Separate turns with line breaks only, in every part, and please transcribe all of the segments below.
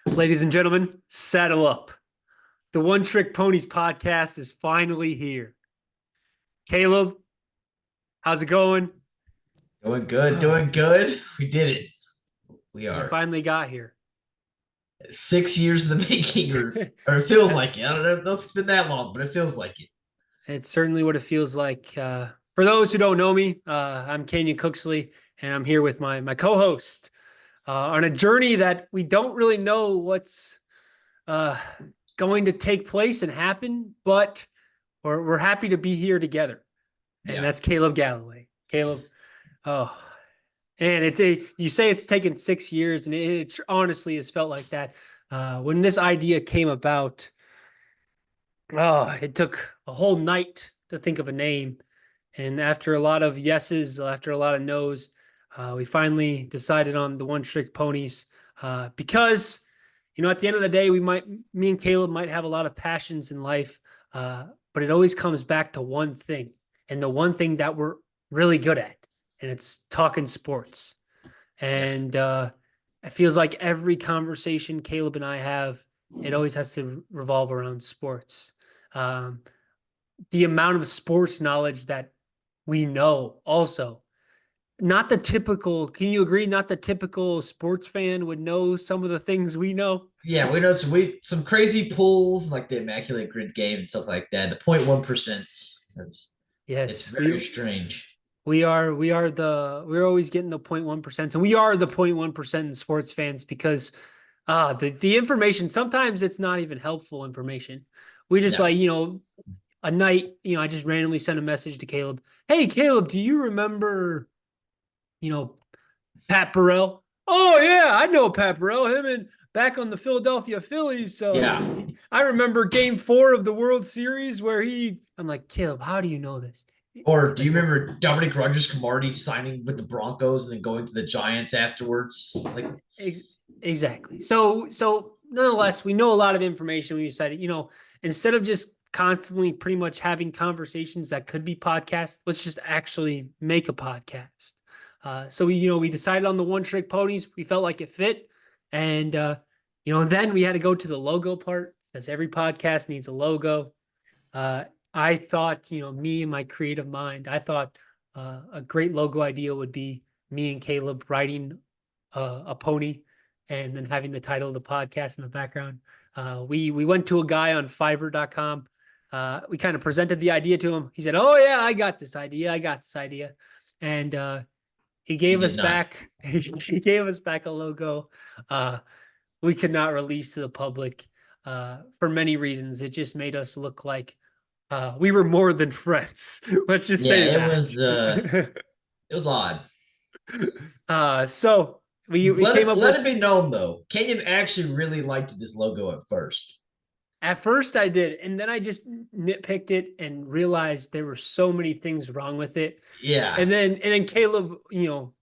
Ladies and gentlemen, saddle up. The One Trick Ponies podcast is finally here. Caleb, how's it going?
Doing good, doing good. We did it. We
You
are
finally got here.
6 years in the making, or it feels like it. I don't know if it's been that long, but it feels like it.
It's certainly what it feels like. For those who don't know me, I'm Kanyon Cooksley, and I'm here with my co-host on a journey that we don't really know what's uh, going to take place and happen, but we're happy to be here together. And
Yeah.
that's Caleb Galloway. Caleb, oh, and you say it's taken 6 years, and it honestly has felt like that. When this idea came about, it took a whole night to think of a name. And after a lot of yeses, after a lot of no's, we finally decided on the One Trick Ponies because, at the end of the day, me and Caleb might have a lot of passions in life, but it always comes back to one thing, and the one thing that we're really good at, and it's talking sports.
Yeah.
And it feels like every conversation Caleb and I have, it always has to revolve around sports. Um, the amount of sports knowledge that we know also. Not the typical, can you agree? Not the typical sports fan would know some of the things we know.
Yeah, we know some crazy pulls like the immaculate grid game and stuff like that. The 0.1%. That's it's
Yes,
very strange.
we're always getting the 0.1%. And we are the 0.1% in sports fans because the information, sometimes it's not even helpful information. We just
No.
like, a night, I just randomly sent a message to Caleb. Hey, Caleb, do you remember, you know, Pat Burrell? Oh yeah, I know Pat Burrell. Him and back on the Philadelphia Phillies. So
Yeah.
I remember Game 4 of the World Series where I'm like, Caleb, how do you know this?
Or
He's
do
like,
you
well,
remember Dominic Rogers-Camardi signing with the Broncos and then going to the Giants afterwards? Like,
ex- exactly. So nonetheless, we know a lot of information. We decided, instead of just constantly pretty much having conversations that could be podcasts, let's just actually make a podcast. So we decided on the One Trick Ponies. We felt like it fit, and then we had to go to the logo part because every podcast needs a logo. Uh, I thought, me and my creative mind, I thought a great logo idea would be me and Caleb riding a pony and then having the title of the podcast in the background. We went to a guy on Fiverr.com. We kind of presented the idea to him. He said, "Oh yeah, I got this idea. I got this idea," and he
he
gave us
did not.
back. He gave us back a logo. We could not release to the public for many reasons. It just made us look like we were more than friends. Let's just
Yeah,
say
it was
that.
it was odd.
So we
Let
came
it
up
let
with.
it be known though, Kenyon actually really liked this logo at first.
At first, I did, and then I just nitpicked it and realized there were so many things wrong with it.
Yeah.
And then Caleb,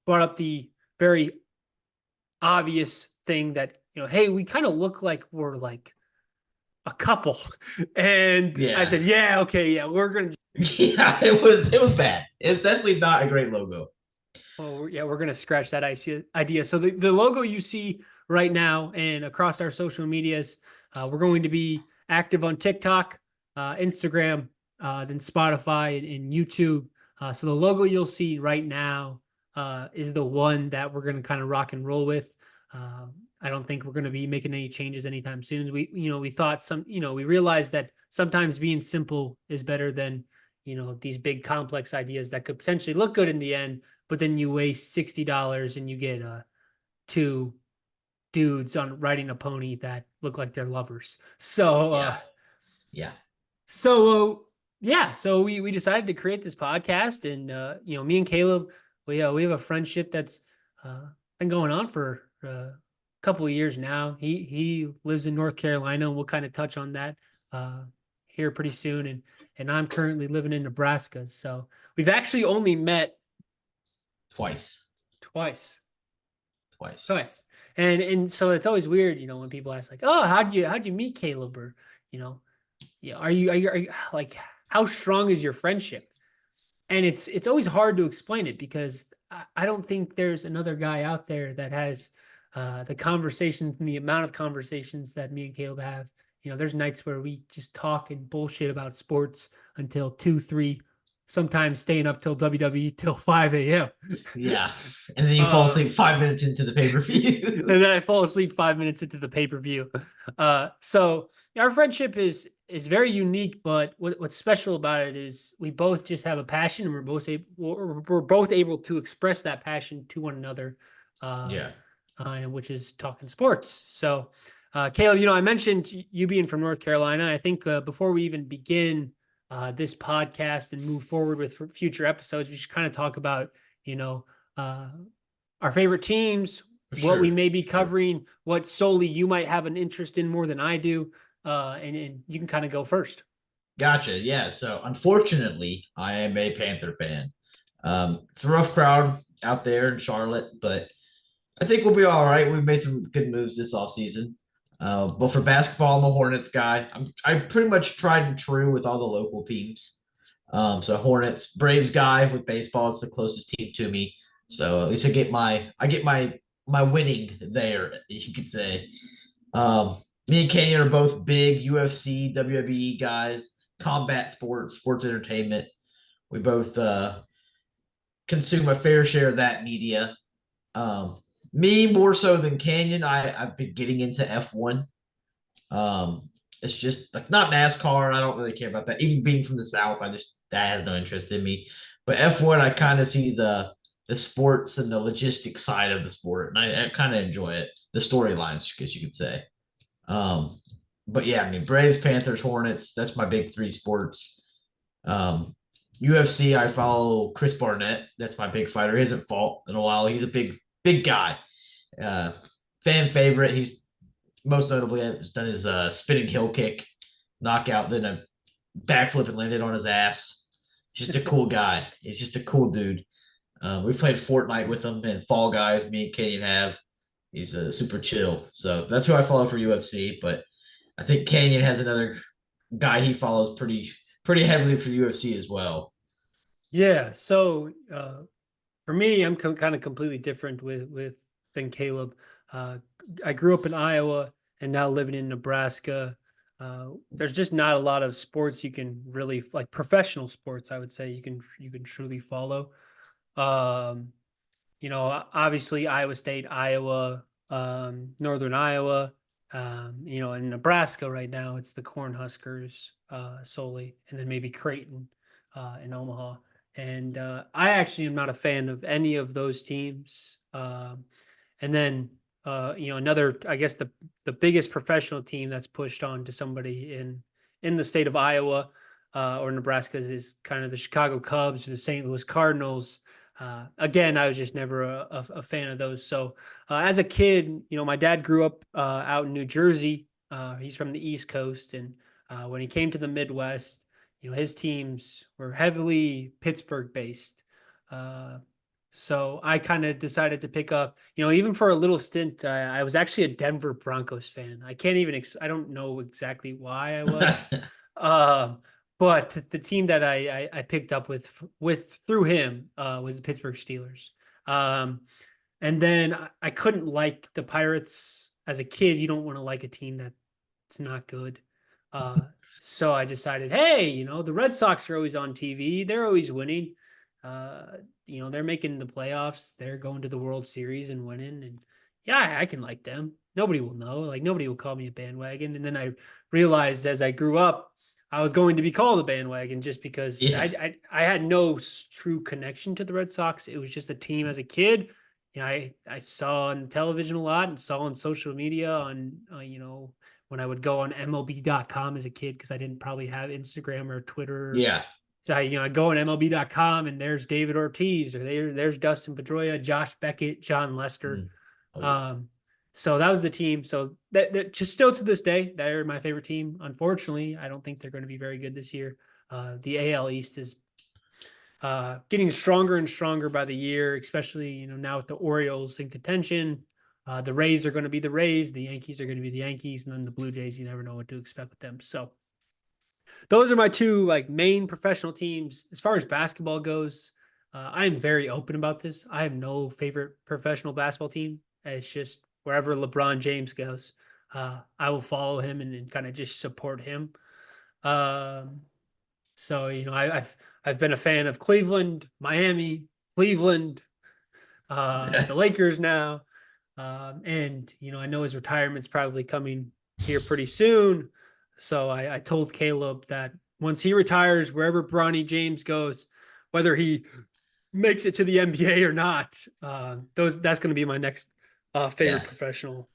brought up the very obvious thing that hey, we kind of look like we're like a couple, and I
Yeah.
said, yeah, okay, yeah, we're gonna.
Yeah, it was bad. It's definitely not a great logo.
Well, yeah, we're gonna scratch that idea. So the logo you see right now and across our social medias, we're going to be active on TikTok, Instagram, then Spotify and YouTube. So the logo you'll see right now is the one that we're gonna kind of rock and roll with. I don't think we're going to be making any changes anytime soon. We thought we realized that sometimes being simple is better than these big complex ideas that could potentially look good in the end, but then you waste $60 and you get two dudes on riding a pony that look like they're lovers. So
Yeah. Yeah.
so yeah, so we decided to create this podcast, and me and Caleb, we have a friendship that's been going on for a couple of years now. He lives in North Carolina, and we'll kind of touch on that here pretty soon. And I'm currently living in Nebraska, so we've actually only met
Twice.
twice.
Twice.
Twice. And so it's always weird, when people ask like, "Oh, how'd you meet Caleb?" Or, yeah, are you like, how strong is your friendship? And it's always hard to explain it because I don't think there's another guy out there that has the conversations and the amount of conversations that me and Caleb have. There's nights where we just talk and bullshit about sports until 2, 3, sometimes staying up till WWE till 5 a.m.
Yeah. And then you fall
Uh,
asleep 5 minutes into the pay-per-view.
and then I fall asleep 5 minutes into the pay-per-view. So our friendship is very unique, but what's special about it is we both just have a passion, and we're both able to express that passion to one another,
Yeah.
and which is talking sports. So, Caleb, I mentioned you being from North Carolina. I think before we even begin this podcast and move forward with future episodes, we should kind of talk about you know. Uh, our favorite teams,
For
what we
sure.
may be
Sure.
covering, what solely you might have an interest in more than I do. And you can kind of go first.
Gotcha. Yeah. So unfortunately, I am a Panther fan. It's a rough crowd out there in Charlotte, but I think we'll be all right. We've made some good moves this offseason. But for basketball, I'm a Hornets guy. I'm pretty much tried and true with all the local teams. So Hornets, Braves guy with baseball. It's the closest team to me. So at least I get my winning there, you could say. Me and Kanyon are both big UFC, WWE guys, combat sports, sports entertainment. We both consume a fair share of that media. Me more so than Canyon. I've been getting into F1. It's just like not NASCAR. I don't really care about that. Even being from the South, that has no interest in me. But F1, I kind of see the sports and the logistic side of the sport, and I kind of enjoy it. The storylines, I guess you could say. Um, but yeah, I mean Braves, Panthers, Hornets. That's my big three sports. Um, UFC, I follow Chris Barnett. That's my big fighter. He hasn't fought in a while. He's a big guy. Uh, Fan favorite. He's most notably has done his spinning heel kick, knockout, then a backflip and landed on his ass. He's just a cool guy. He's just a cool dude. We played Fortnite with him and Fall Guys. Me and Kenyon have. He's super chill. So that's who I follow for UFC. But I think Canyon has another guy he follows pretty heavily for UFC as well.
Yeah. So for me, I'm kind of completely different with than Caleb. Uh, I grew up in Iowa and now living in Nebraska. There's just not a lot of sports you can really like professional sports. I would say you can truly follow. Um, Obviously Iowa State, Iowa, Northern Iowa, in Nebraska right now, it's the Cornhuskers solely, and then maybe Creighton in Omaha. And I actually am not a fan of any of those teams. And then, another, I guess the biggest professional team that's pushed on to somebody in the state of Iowa or Nebraska is kind of the Chicago Cubs or the St. Louis Cardinals. Again, I was just never a fan of those. So as a kid, my dad grew up out in New Jersey. He's from the East Coast, and when he came to the Midwest, his teams were heavily Pittsburgh based. Uh, so I kind of decided to pick up, even for a little stint, I was actually a Denver Broncos fan. I can't even, I don't know exactly why I was. Um, but the team that I picked up with through him was the Pittsburgh Steelers. Um, and then I couldn't like the Pirates as a kid. You don't want to like a team that's not good. Uh, so I decided, hey, the Red Sox are always on TV. They're always winning. Uh, they're making the playoffs. They're going to the World Series and winning. And yeah, I can like them. Nobody will know. Like nobody will call me a bandwagon. And then I realized as I grew up, I was going to be called a bandwagon just because
Yeah.
I had no true connection to the Red Sox. It was just a team as a kid. I saw on television a lot and saw on social media on when I would go on MLB.com as a kid because I didn't probably have Instagram or Twitter.
Yeah.
So I go on MLB.com and there's David Ortiz or there's Dustin Pedroia, Josh Beckett, John Lester.
Mm. Oh yeah.
So that was the team. So that just still to this day, they're my favorite team. Unfortunately, I don't think they're going to be very good this year. The AL East is getting stronger and stronger by the year, especially now with the Orioles in contention. The Rays are going to be the Rays, the Yankees are going to be the Yankees, and then the Blue Jays. You never know what to expect with them. So those are my two like main professional teams. As far as basketball goes, I am very open about this. I have no favorite professional basketball team. It's just wherever LeBron James goes, I will follow him and kind of just support him. Um, so I've been a fan of Cleveland, Miami, Cleveland, the Lakers now, and I know his retirement's probably coming here pretty soon. So I told Caleb that once he retires, wherever Bronny James goes, whether he makes it to the NBA or not, that's going to be my next favorite
Yeah.
professional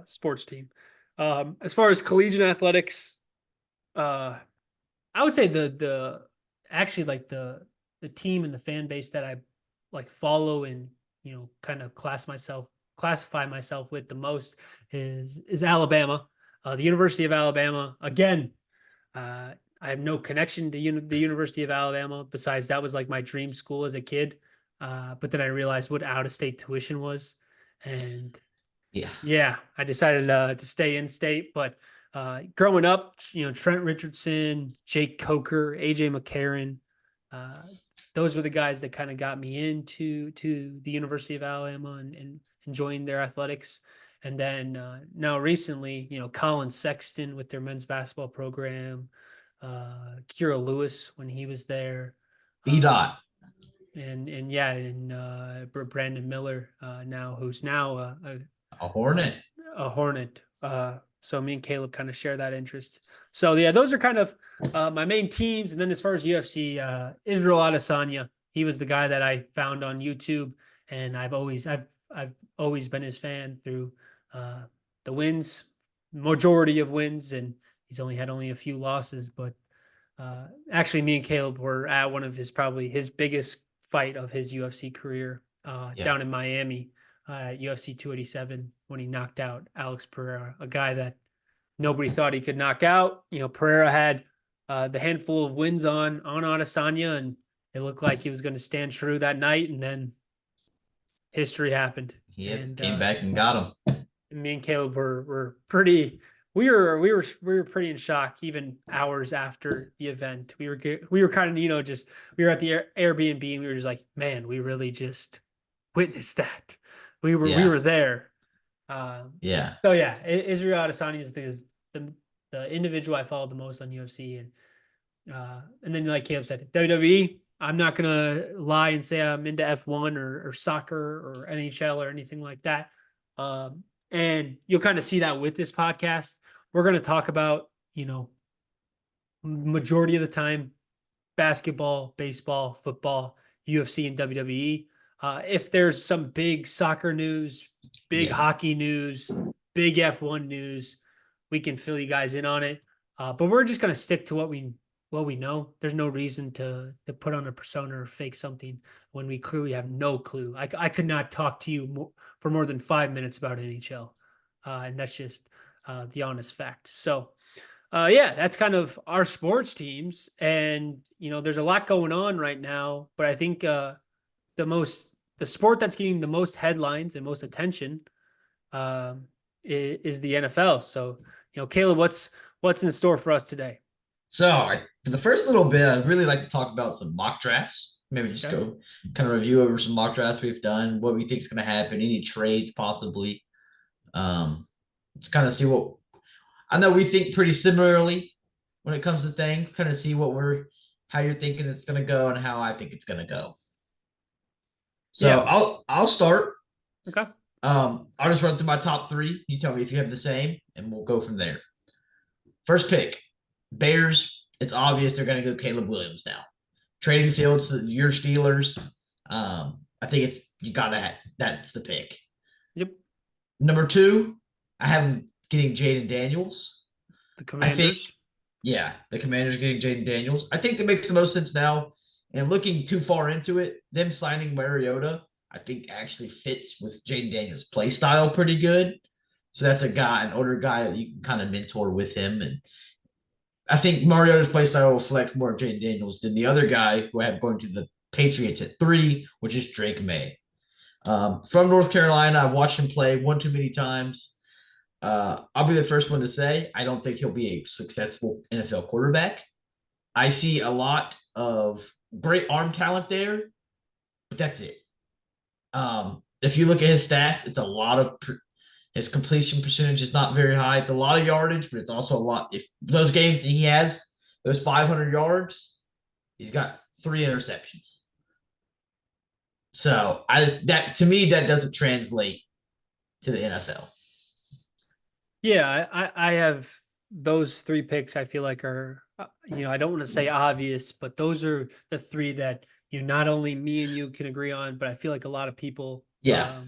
sports team. As far as collegiate athletics, uh, I would say the actually like the team and the fan base that I like follow and kind of classify myself with the most is Alabama, the University of Alabama. Again, I have no connection to the University of Alabama besides that was like my dream school as a kid. But then I realized what out of state tuition was, and
Yeah.
yeah, I decided to stay in state. But growing up, Trent Richardson, Jake Coker, AJ McCarron, uh, those were the guys that kind of got me into the University of Alabama and enjoying their athletics. And then now recently, Colin Sexton with their men's basketball program, Kira Lewis when he was there,
B
um,
dot.
and yeah, and Brandon Miller now, who's now
A
uh,
Hornet.
a Hornet. So me and Caleb kind of share that interest. So yeah, those are kind of my main teams. And then as far as UFC, Israel Adesanya, he was the guy that I found on YouTube, and I've always been his fan through the wins, majority of wins, and he's only a few losses. But actually, me and Caleb were at one of probably his biggest fight of his UFC career
Yeah.
down in Miami, UFC 287, when he knocked out Alex Pereira, a guy that nobody thought he could knock out. Pereira had the handful of wins on Adesanya, and it looked like he was going to stand true that night, and then history happened.
Yep.
And
Came back and got him.
me and Caleb were pretty. We were pretty in shock even hours after the event. We were kind of just we were at the Airbnb and we were just like, man, we really just witnessed that. We were
Yeah.
there.
Yeah.
So yeah, Israel Adesanya is the individual I followed the most on UFC, and then like Caleb said, WWE. I'm not gonna lie and say I'm into F1 or soccer or NHL or anything like that. And you'll kind of see that with this podcast. We're gonna talk about majority of the time basketball, baseball, football, UFC, and WWE. If there's some big soccer news, big
Yeah.
hockey news, big F1 news, we can fill you guys in on it. But we're just gonna stick to what we know. There's no reason to put on a persona or fake something when we clearly have no clue. I could not talk to you for more than 5 minutes about NHL, and that's just the honest fact. So yeah, that's kind of our sports teams. And, there's a lot going on right now, but I think the sport that's getting the most headlines and most attention is the NFL. So, Caleb, what's in store for us today?
So for the first little bit, I'd really like to talk about some mock drafts. Maybe just
Okay.
go kind of review over some mock drafts we've done, what we think is going to happen, any trades possibly. Just kind of see what I know we think pretty similarly when it comes to things. Kind of see how you're thinking it's going to go and how I think it's going to go. So
Yeah.
I'll start.
Okay.
I'll just run through my top three. You tell me if you have the same, and we'll go from there. First pick, Bears. It's obvious they're going to go Caleb Williams now. Trading Fields to your Steelers. I think that's the pick.
Yep.
Number two, I have him getting Jaden Daniels.
The
I think,
Commanders.
yeah, the Commanders getting Jaden Daniels. I think that makes the most sense now. And looking too far into it, them signing Mariota, I think actually fits with Jaden Daniels' play style pretty good. So that's an older guy that you can kind of mentor with him. And I think Mariota's play style reflects more of Jaden Daniels than the other guy who I have going to the Patriots at 3, which is Drake May. From North Carolina, I've watched him play one too many times. I'll be the first one to say I don't think he'll be a successful NFL quarterback. I see a lot of great arm talent there, but that's it. If you look at his stats, it's a lot of His completion percentage is not very high. It's a lot of yardage, but it's also a lot. If those games that he has, those 500 yards, he's got 3 interceptions. So that to me that doesn't translate to the NFL.
Yeah, I have those three picks. I feel like are I don't want to say obvious, but those are the three that not only me and you can agree on, but I feel like a lot of people
Yeah,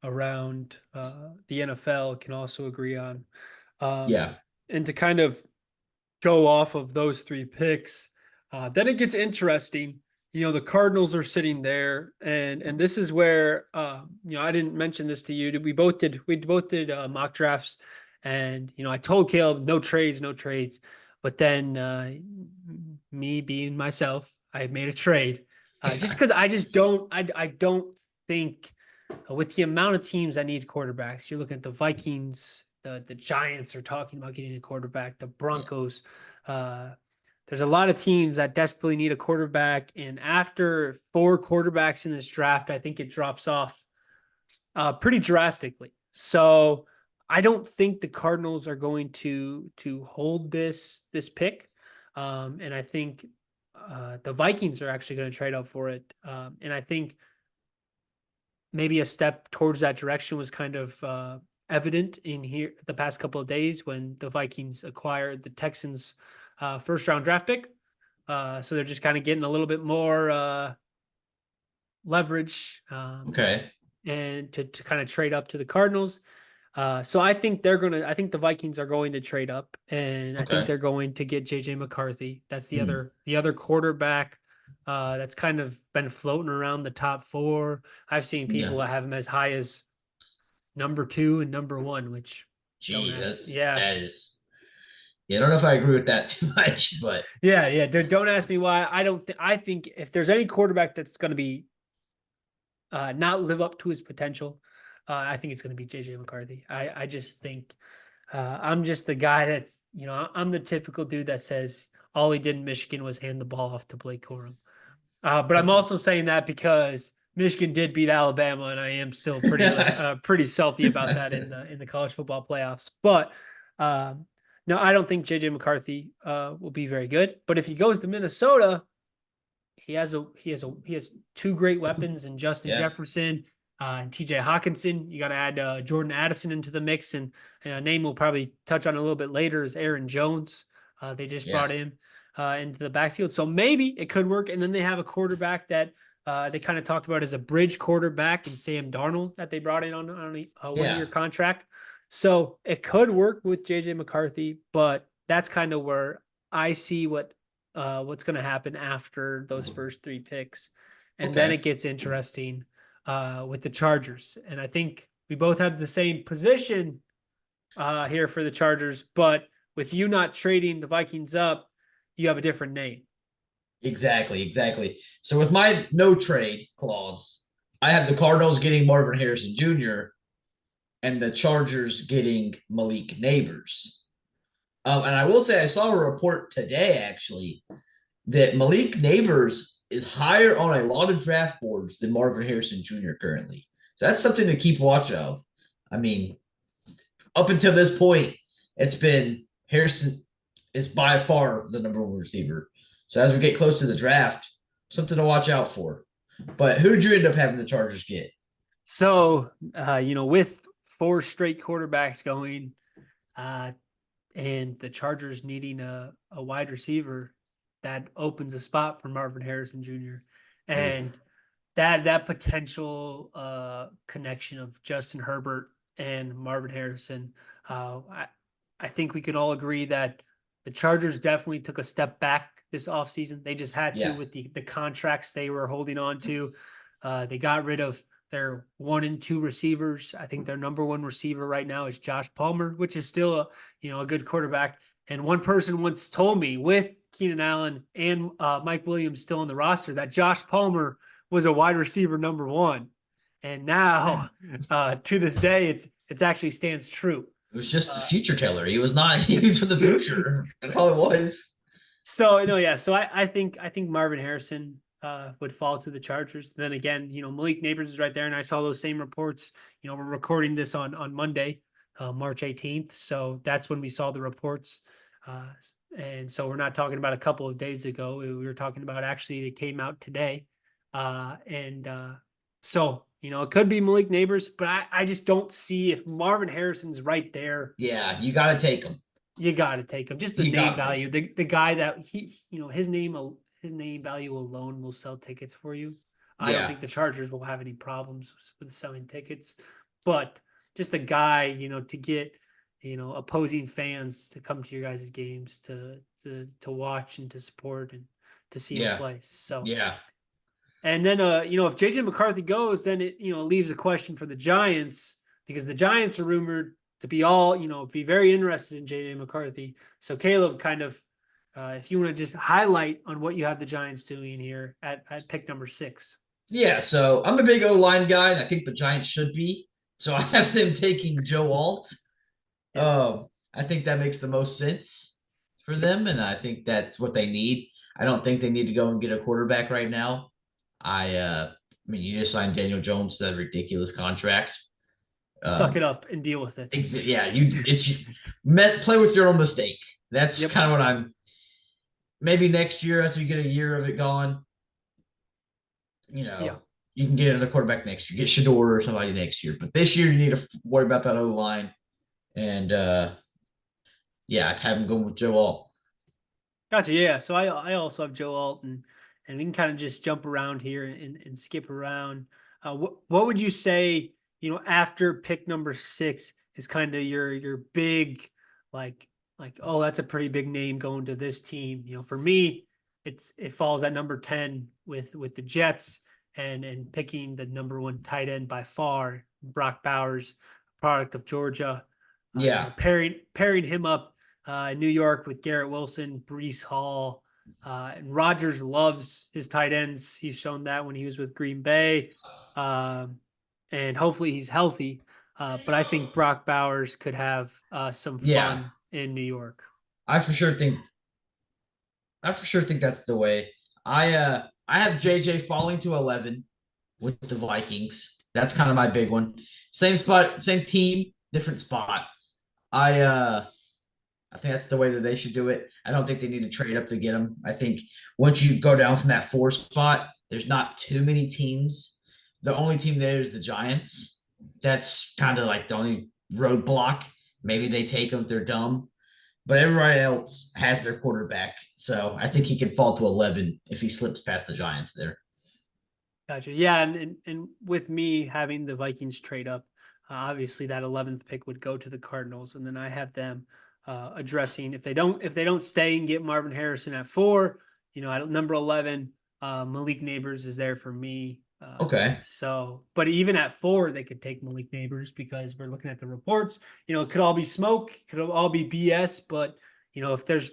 around the NFL can also agree on. Um,
yeah,
and to kind of go off of those three picks, then it gets interesting. The Cardinals are sitting there, and this is where I didn't mention this to you. We both did mock drafts, and I told Caleb no trades, no trades. But then me being myself, I made a trade just because I don't think with the amount of teams that need quarterbacks. You're looking at the Vikings, the Giants are talking about getting a quarterback, the Broncos. Uh, there's a lot of teams that desperately need a quarterback, and after four quarterbacks in this draft, I think it drops off pretty drastically. So I don't think the Cardinals are going to hold this pick, and I think the Vikings are actually going to trade up for it, and I think maybe a step towards that direction was kind of evident in here the past couple of days when the Vikings acquired the Texans' first round draft pick. So they're just kind of getting a little bit more leverage
okay,
and to kind of trade up to the Cardinals. So I think the Vikings are going to trade up, and I think
okay.
they're going to get JJ McCarthy. That's the
Hmm.
other quarterback that's kind of been floating around the top four. I've seen people
Yeah.
that have him as high as number two and number one, which don't
Gee,
ask.
that's
Yeah,
that is. Yeah, I don't know if I agree with that too much, but
yeah. Don't ask me why. I don't think. I think if there's any quarterback that's going to be not live up to his potential, I think it's going to be JJ McCarthy. I just think I'm just the guy that's I'm the typical dude that says all he did in Michigan was hand the ball off to Blake Corum. But I'm also saying that because Michigan did beat Alabama, and I am still pretty salty about that in the college football playoffs. But um, no, I don't think JJ McCarthy will be very good. But if he goes to Minnesota, he has two great weapons in Justin
yeah,
Jefferson and TJ Hawkinson. You got to add Jordan Addison into the mix, and a name we'll probably touch on a little bit later is Aaron Jones. They just
yeah,
brought him into the backfield, so maybe it could work. And then they have a quarterback that they kind of talked about as a bridge quarterback in Sam Darnold that they brought in on a
yeah.
one-year contract. So it could work with JJ McCarthy, but that's kind of where I see what's going to happen after those first three picks. And then
Okay.
it gets interesting with the Chargers. And I think we both have the same position here for the Chargers, but with you not trading the Vikings up, you have a different name.
Exactly, exactly. So with my no trade clause, I have the Cardinals getting Marvin Harrison Jr. and the Chargers getting Malik Neighbors. And I will say I saw a report today actually that Malik Neighbors is higher on a lot of draft boards than Marvin Harrison Jr. currently. So that's something to keep watch of. I mean, up until this point, it's been Harrison is by far the number one receiver. So as we get close to the draft, something to watch out for. But who did you end up having the Chargers get?
So, with four straight quarterbacks going, uh, and the Chargers needing a wide receiver, that opens a spot for Marvin Harrison Jr.
Ooh,
And that potential connection of Justin Herbert and Marvin Harrison, I think we can all agree that the Chargers definitely took a step back this offseason. They just had to
yeah,
with the contracts they were holding on to. They got rid of their 1 and 2 receivers. I think their number one receiver right now is Josh Palmer, which is still a good quarterback. And one person once told me with Keenan Allen and Mike Williams still on the roster that Josh Palmer was a wide receiver number one. And now, to this day, it's actually stands true.
it was just the
Uh,
future teller. He was not. He was for the future. That's all it was.
so no, yeah. So I think Marvin Harrison would fall to the Chargers. Then again, Malik Neighbors is right there, and I saw those same reports. We're recording this on Monday, March 18th, so that's when we saw the reports. And so we're not talking about a couple of days ago. We were talking about actually it came out today. So, it could be Malik Neighbors, but I just don't see if Marvin Harrison's right there.
Yeah, you got to take him.
You got to take him. Just the
You
name
got to take
value. The guy that his name value alone will sell tickets for you. I don't
Yeah,
think the Chargers will have any problems with selling tickets, but just a guy, to get, opposing fans to come to your guys' games to watch and to support and to see him
yeah,
play. So,
yeah,
and then if JJ McCarthy goes, then it leaves a question for the Giants, because the Giants are rumored to be very interested in JJ McCarthy. So Caleb, kind of, if you want to just highlight on what you have the Giants doing here at pick number 6.
yeah. So I'm a big O line guy, and I think the Giants should be. So I have them taking Joe Alt.
Yep.
I think that makes the most sense for them, and I think that's what they need. I don't think they need to go and get a quarterback right now. I mean, you just signed Daniel Jones to that ridiculous contract.
Suck it
Um,
up and deal with it.
yeah, play with your own mistake. That's
Yep.
kind of what I'm. Maybe next year, after you get a year of it gone,
Yeah.
you can get another quarterback next year. Get Shador or somebody next year. But this year, you need to worry about that O line. And yeah, I'd have him going with Joe Alt.
Gotcha. Yeah. So I also have Joe Alton, and we can kind of just jump around here and skip around. What would you say, after pick number 6 is kind of your big, like, oh, that's a pretty big name going to this team. For me, it falls at number 10 with the Jets, and picking the number 1 tight end by far, Brock Bowers, product of Georgia.
Yeah.
Pairing him up in New York with Garrett Wilson, Brees Hall, and Rodgers loves his tight ends. He's shown that when he was with Green Bay, and hopefully he's healthy. But I think Brock Bowers could have some
Yeah.
fun in New York.
I for sure think that's the way. I have JJ falling to 11 with the Vikings. That's kind of my big one. Same spot, same team, different spot. I think that's the way that they should do it. I don't think they need to trade up to get him. I think once you go down from that 4 spot, there's not too many teams. The only team there is the Giants. That's kind of like the only roadblock. Maybe they take them if they're dumb. But everybody else has their quarterback. So I think he can fall to 11 if he slips past the Giants there.
Gotcha. Yeah, and with me having the Vikings trade up, obviously that 11th pick would go to the Cardinals, and then I have them addressing if they don't stay and get Marvin Harrison at 4, at number 11, Malik Neighbors is there for me.
Okay.
So, but even at 4, they could take Malik Neighbors, because we're looking at the reports. It could all be smoke, it could all be BS, but if there's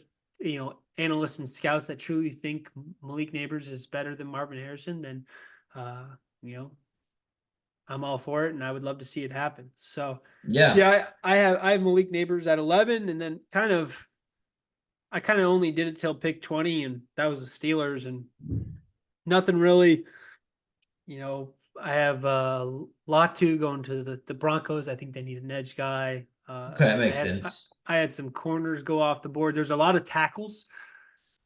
analysts and scouts that truly think Malik Neighbors is better than Marvin Harrison, then I'm all for it, and I would love to see it happen. So
Yeah.
I have Malik Neighbors at 11, and then I kind of only did it till pick 20, and that was the Steelers, and nothing really. I have Latu going to the Broncos. I think they need an edge guy.
Okay, that makes sense.
I had some corners go off the board. There's a lot of tackles.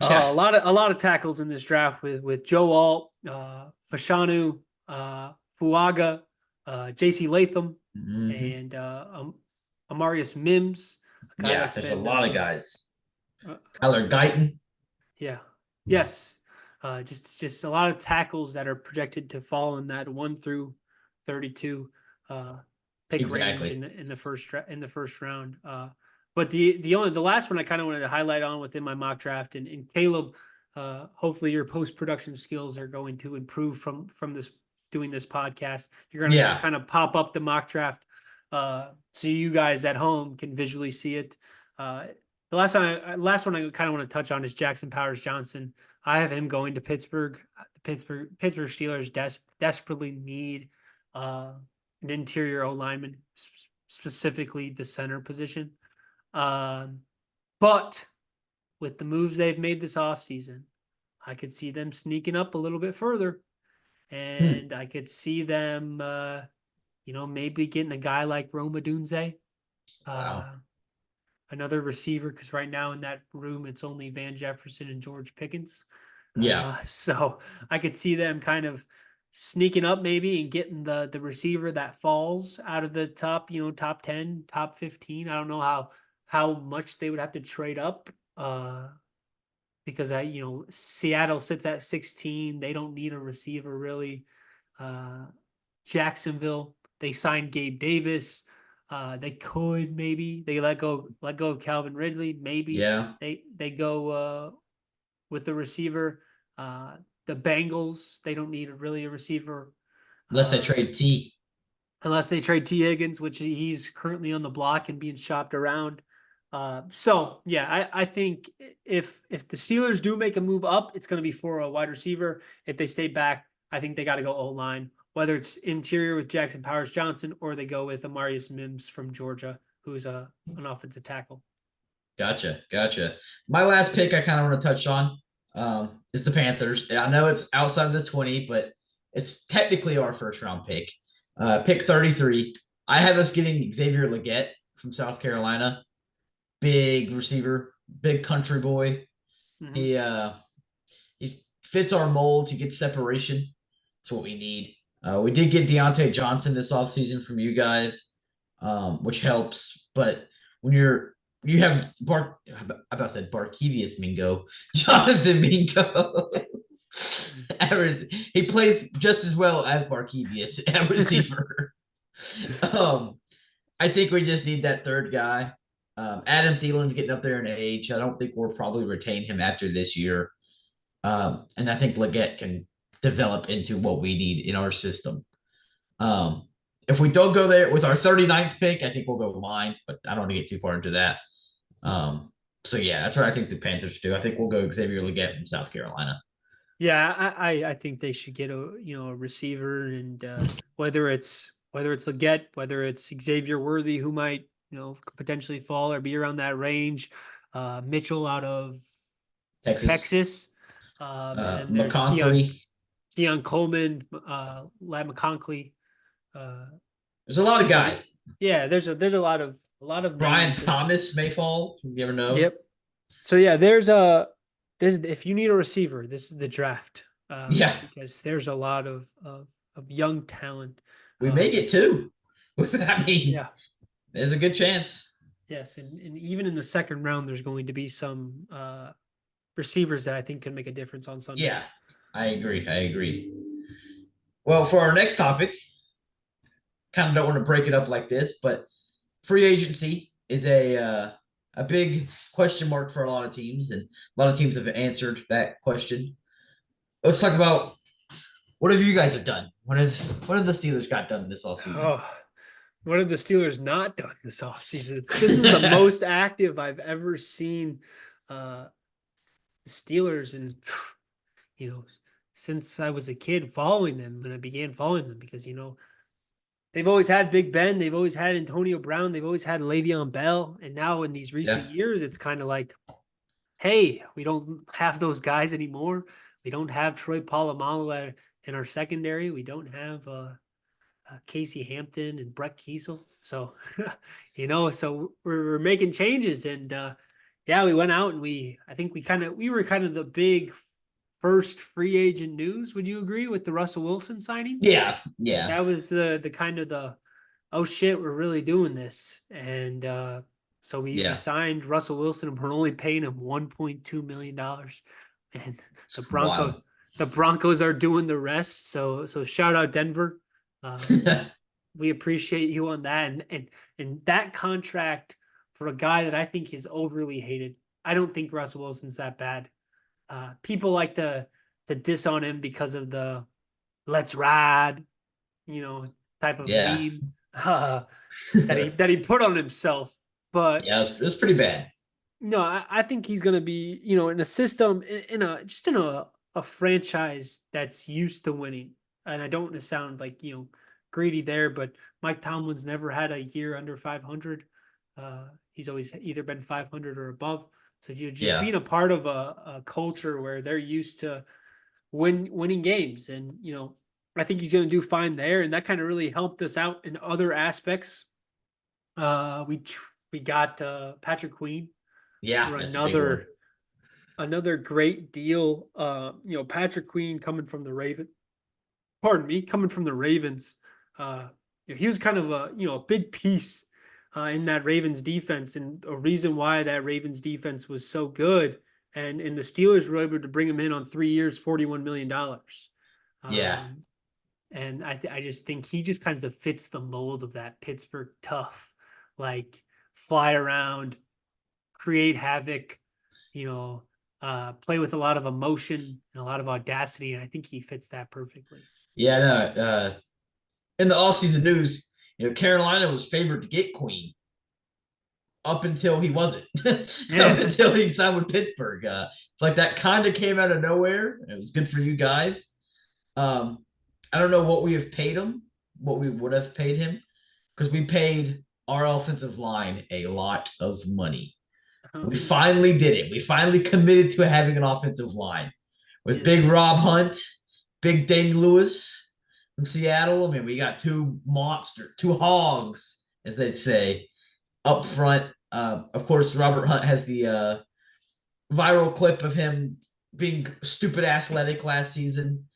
Yeah.
A lot of tackles in this draft with Joe Alt, Fashanu, Fuaga, J.C. Latham,
Mhm.
and Amarius Mims. A guy
Yeah,
that's
there's a
been
lot of guys.
uh,
Tyler Guyton.
yeah, yes, just a lot of tackles that are projected to fall in that 1 through 32 pick range
Exactly.
in the first round. But the last one I kind of wanted to highlight on within my mock draft, and Caleb, hopefully your post production skills are going to improve from this doing this podcast. You're going to
Yeah.
kind of pop up the mock draft, so you guys at home can visually see it. The last one I kind of want to touch on is Jackson Powers Johnson. I have him going to Pittsburgh. The Pittsburgh Steelers desperately need an interior O lineman, specifically the center position. But with the moves they've made this offseason, I could see them sneaking up a little bit further,
Hmm.
and I could see them, maybe getting a guy like Roma Dunze,
Wow.
uh, another receiver, because right now in that room it's only Van Jefferson and George Pickens.
Yeah.
So I could see them kind of sneaking up maybe and getting the receiver that falls out of the top, top 10, top 15. I don't know how much they would have to trade up. Because Seattle sits at 16. They don't need a receiver really. Uh, Jacksonville, they signed Gabe Davis. They could maybe they let go of Calvin Ridley. Maybe
Yeah.
they go with the receiver. Uh, the Bengals, they don't need really a receiver.
Unless they
Uh,
trade T.
unless they trade T Higgins, which he's currently on the block and being shopped around. So yeah, I think if the Steelers do make a move up, it's going to be for a wide receiver. If they stay back, I think they got to go O line, whether it's interior with Jackson Powers Johnson or they go with Amarius Mims from Georgia, who's an offensive tackle.
Gotcha. Gotcha. My last pick I kind of want to touch on is the Panthers. I know it's outside of the 20, but it's technically our first round pick. Pick 33. I have us getting Xavier Legette from South Carolina. Big receiver, big country boy.
Mm-hmm.
He fits our mold to get separation. That's what we need. We did get Deontay Johnson this offseason from you guys, which helps. But when you have I about said Barkevius Mingo, Jonathan Mingo. He plays just as well as Barkevius at receiver. um, I think we just need that third guy. Adam Thielen's getting up there in age. I don't think we'll probably retain him after this year. And I think Leggett can develop into what we need in our system. If we don't go there with our 39th pick, I think we'll go line, but I don't want to get too far into that. So yeah, that's what I think the Panthers do. I think we'll go Xavier Leggett from South Carolina.
Yeah, I think they should get a receiver, and whether it's Leggett, whether it's Xavier Worthy, who might potentially fall or be around that range. Mitchell out of
Texas,
Texas, and there's Keon
McConkley.
Keon Coleman, Lad McConkley. Uh,
There's a lot of
so
guys.
yeah, there's a lot of
Brian
names.
Thomas may fall. You never know.
Yep. So yeah, there's if you need a receiver, this is the draft.
Yeah,
Because there's a lot of young talent.
we may get
That's
two. I mean,
Yeah.
there's a good chance.
Yes, and even in the second round, there's going to be some receivers that I think can make a difference on Sundays.
Yeah, I agree. I agree. Well, for our next topic, kind of don't want to break it up like this, but free agency is a big question mark for a lot of teams, and a lot of teams have answered that question. Let's talk about what have you guys have done. What have the Steelers got done this offseason?
Oh, what have the Steelers not done this offseason? This is the most active I've ever seen the Steelers, and since I was a kid following them, when I began following them, because they've always had Big Ben. They've always had Antonio Brown. They've always had Le'Veon Bell. And now in these recent
Yeah,
years, it's kind of like, hey, we don't have those guys anymore. We don't have Troy Polamalu in our secondary. We don't have Casey Hampton and Brett Kiesel. So, so we're making changes. And yeah, we went out and I think we were kind of the big first free agent news. Would you agree with the Russell Wilson signing?
yeah, yeah,
That was the kind of the, oh shit, we're really doing this. And so we
yeah.
signed Russell Wilson, and we're only paying him $1.2 million. And
It's
the
wild.
Broncos are doing the rest. So shout out Denver. We appreciate you on that. And that contract for a guy that I think is overly hated. I don't think Russell Wilson's that bad. People like to diss on him because of the "let's ride," type of
Yeah,
meme that he put on himself. But
yeah. It was pretty bad.
no, I think he's going to be, in a system, in a franchise that's used to winning. And I don't want to sound like, greedy there, but Mike Tomlin's never had a year under 500. He's always either been 500 or above. So you just
Yeah.
being a part of a culture where they're used to winning games, and I think he's going to do fine there, and that kind of really helped us out in other aspects. We got Patrick Queen
Yeah,
for
that's a big one.
another great deal. Patrick Queen coming from the Raven, pardon me, coming from the Ravens. Uh, he was kind of a big piece in that Ravens defense, and a reason why that Ravens defense was so good. And the Steelers were able to bring him in on 3 years, $41 million.
Yeah.
Um, and I just think he just kind of fits the mold of that Pittsburgh tough, like fly around, create havoc, you know, play with a lot of emotion and a lot of audacity, and I think he fits that perfectly.
Yeah, no. In the offseason news, Carolina was favored to get Queen up until he wasn't, up
Yeah.
until he signed with Pittsburgh. It's like that kind of came out of nowhere. It was good for you guys. I don't know what we have paid him, what we would have paid him, because we paid our offensive line a lot of money. We finally did it. We finally committed to having an offensive line with Big
Yes.
Rob Hunt, Big Dane Lewis from Seattle. I mean, we got two hogs, as they'd say, up front. Of course, Robert Hunt has the viral clip of him being stupid athletic last season.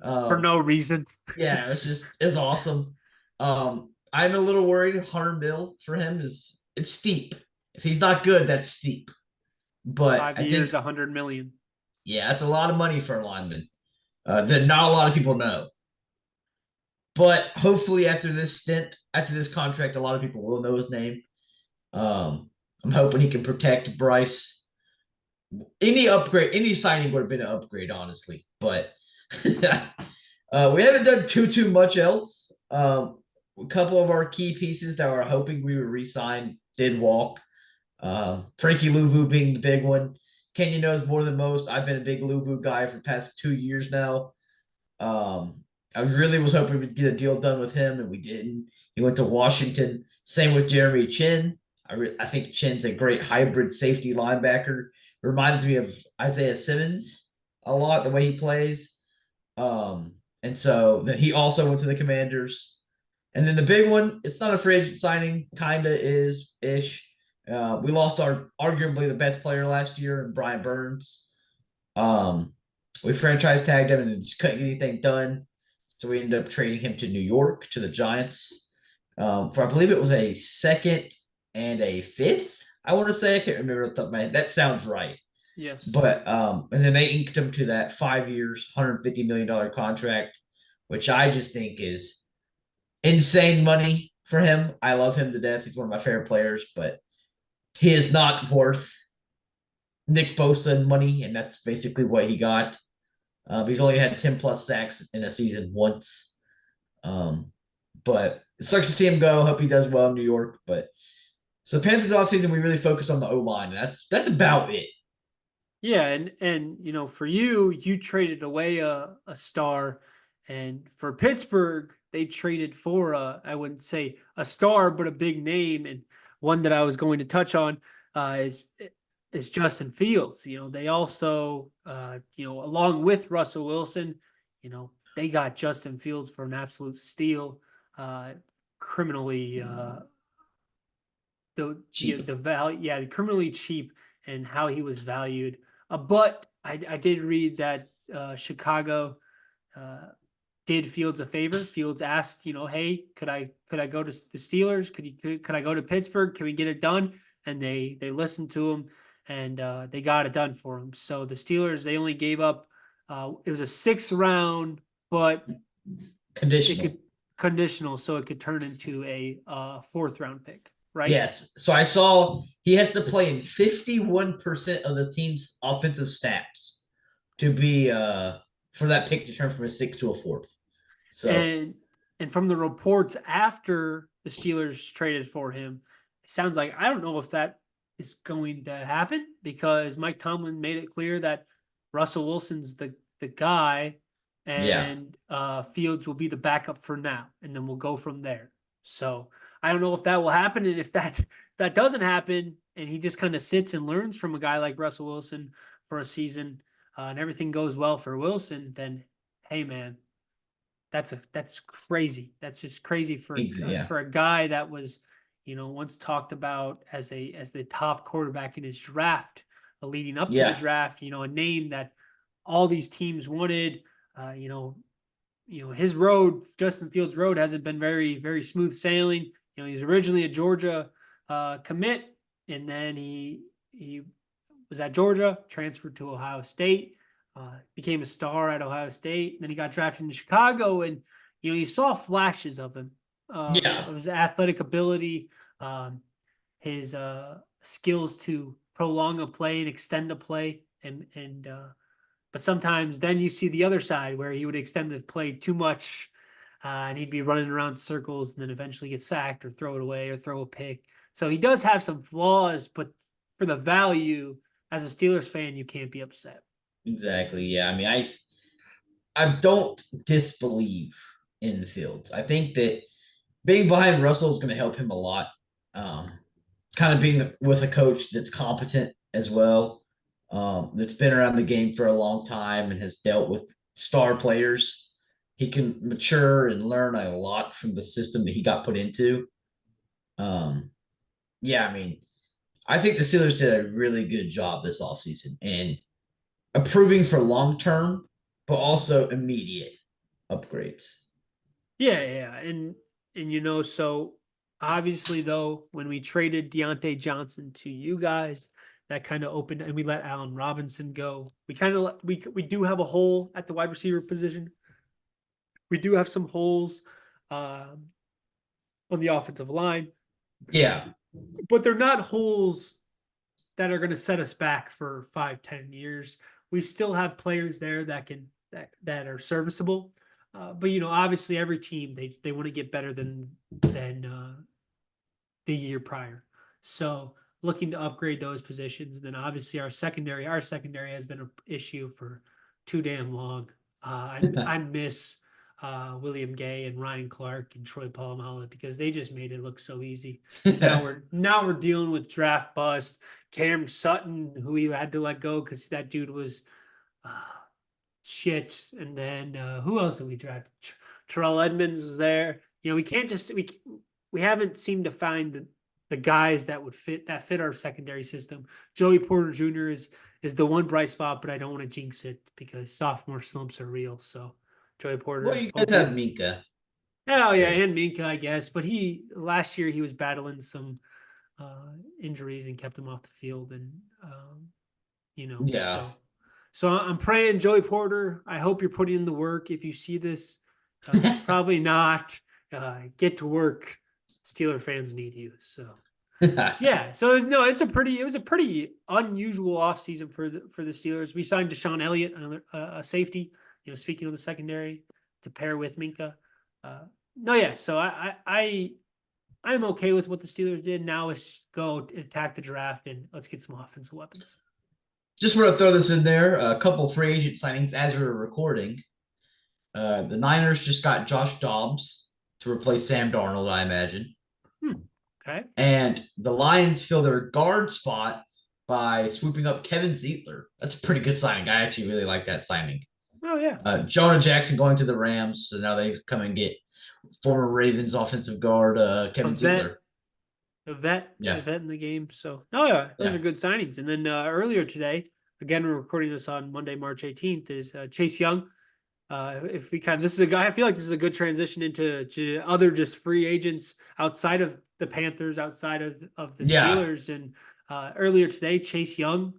For
Uh,
no reason.
yeah, it's awesome. I'm a little worried. 100 mil for him is it's steep. If he's not good, that's steep. But
Five
I
years,
think
100 million.
yeah, that's a lot of money for a lineman that not a lot of people know. But hopefully, after this contract, a lot of people will know his name. Um, I'm hoping he can protect Bryce. Any signing would have been an upgrade, honestly. But we haven't done too much else. A couple of our key pieces that we're hoping we would resign did walk. Frankie Louvu being the big one. Kanyon knows more than most. I've been a big Louvu guy for the past 2 years now. I really was hoping we'd get a deal done with him, and we didn't. He went to Washington. Same with Jeremy Chin. I think Chin's a great hybrid safety linebacker. Reminds me of Isaiah Simmons a lot, the way he plays. And so then he also went to the Commanders. And then the big one, it's not a free agent signing, kinda is ish. We lost our arguably the best player last year, Brian Burns. Um, we franchise tagged him and just couldn't get anything done. So we ended up trading him to New York to the Giants for I believe it was a second and a fifth. I want to say I can't remember off the top of my head. That sounds right.
Yes.
But and then they inked him to that 5 years, $150 million contract, which I just think is insane money for him. I love him to death. He's one of my favorite players, but he is not worth Nick Bosa money, and that's basically what he got. He's only had 10 plus sacks in a season once. Um, but it sucks to see him go. Hope he does well in New York. But so the Panthers offseason, we really focus on the O line. That's about it.
Yeah, and for you traded away a star, and for Pittsburgh, they traded for I wouldn't say a star, but a big name, and one that I was going to touch on is Justin Fields. They also along with Russell Wilson, they got Justin Fields for an absolute steal, criminally
Cheap.
the value, yeah, criminally cheap, and how he was valued. But I did read that Chicago uh, did Fields a favor. Fields asked, hey, could I go to the Steelers? Could I go to Pittsburgh? Can we get it done? And they listened to him, and they got it done for him. So the Steelers, they only gave up. It was a 6th round, but it
Conditional.
could conditional, so it could turn into a 4th round pick, right?
Yes. So I saw he has to play in 51% of the team's offensive snaps to be for that pick to turn from a six to a fourth. So
And from the reports after the Steelers traded for him, it sounds like I don't know if that is going to happen, because Mike Tomlin made it clear that Russell Wilson's the guy,
yeah.
and Fields will be the backup for now, and then we'll go from there. So I don't know if that will happen, and if that doesn't happen, and he just kind of sits and learns from a guy like Russell Wilson for a season, and everything goes well for Wilson, then hey man, that's crazy. That's just crazy
Yeah.
for a guy that was, once talked about as the top quarterback in his draft, leading up to the
Yeah.
draft. A name that all these teams wanted. Uh, you know, his road, Justin Fields' road, hasn't been very very smooth sailing. He's originally a Georgia commit, and then he was at Georgia, transferred to Ohio State, became a star at Ohio State. Then he got drafted into Chicago, and you saw flashes of him,
Yeah.
of his athletic ability, um, his skills to prolong a play and extend a play, and but sometimes then you see the other side where he would extend the play too much, and he'd be running around circles and then eventually get sacked or throw it away or throw a pick. So he does have some flaws, but for the value, as a Steelers fan, you can't be upset.
Exactly. Yeah. I mean, I don't disbelieve in Fields. I think that being behind Russell is going to help him a lot. Um, kind of being with a coach that's competent as well, that's been around the game for a long time and has dealt with star players. He can mature and learn a lot from the system that he got put into. Um, yeah, I mean, I think the Steelers did a really good job this offseason and approving for long term, but also immediate upgrades.
Yeah, and so obviously though, when we traded Deontay Johnson to you guys, that kind of opened, and we let Allen Robinson go. We kind of we do have a hole at the wide receiver position. We do have some holes um, on the offensive line,
Yeah.
but they're not holes that are going to set us back for 5-10 years. We still have players there that are serviceable. But obviously every team they want to get better than the year prior. So looking to upgrade those positions. And then obviously our secondary has been an issue for too damn long. I miss William Gay and Ryan Clark and Troy Polamalu because they just made it look so easy. Now we're dealing with draft bust. Cam Sutton, who we had to let go because that dude was uh, shit. And then who else did we draft? Terrell Edmonds was there. We can't just we haven't seemed to find the guys that fit our secondary system. Joey Porter Jr. is the one bright spot, but I don't want to jinx it because sophomore slumps are real. So Joey
Well,
Porter,
you guys have
hopefully.
Minka.
Oh yeah,
So,
and Minka, I guess. But he last year he was battling some injuries and kept him off the field, and
yeah.
so I'm praying, Joey Porter. I hope you're putting in the work. If you see this, probably not. Get to work. Steeler fans need you. So yeah. So it was a pretty unusual offseason for the Steelers. We signed Deshaun Elliott, another a safety. Speaking of the secondary, to pair with Minka. Uh, no, yeah. So I'm okay with what the Steelers did. Now let's just go attack the draft and let's get some offensive weapons.
Just want to throw this in there. A couple free agent signings as we were recording. The Niners just got Josh Dobbs to replace Sam Darnold, I imagine.
Okay.
And the Lions fill their guard spot by swooping up Kevin Zietler. That's a pretty good signing. I actually really like that signing.
Oh yeah.
Jonah Jackson going to the Rams, so now they come and get former Ravens offensive guard
A
Kevin
vet,
Zietler.
a
Yeah,
vet in the game. So no, yeah, those are
yeah,
good signings. And then earlier today, again, we're recording this on Monday, March 18th, is Chase Young. If we this is a guy. I feel like this is a good transition into other just free agents outside of the Panthers, outside of the
yeah,
Steelers. And earlier today, Chase Young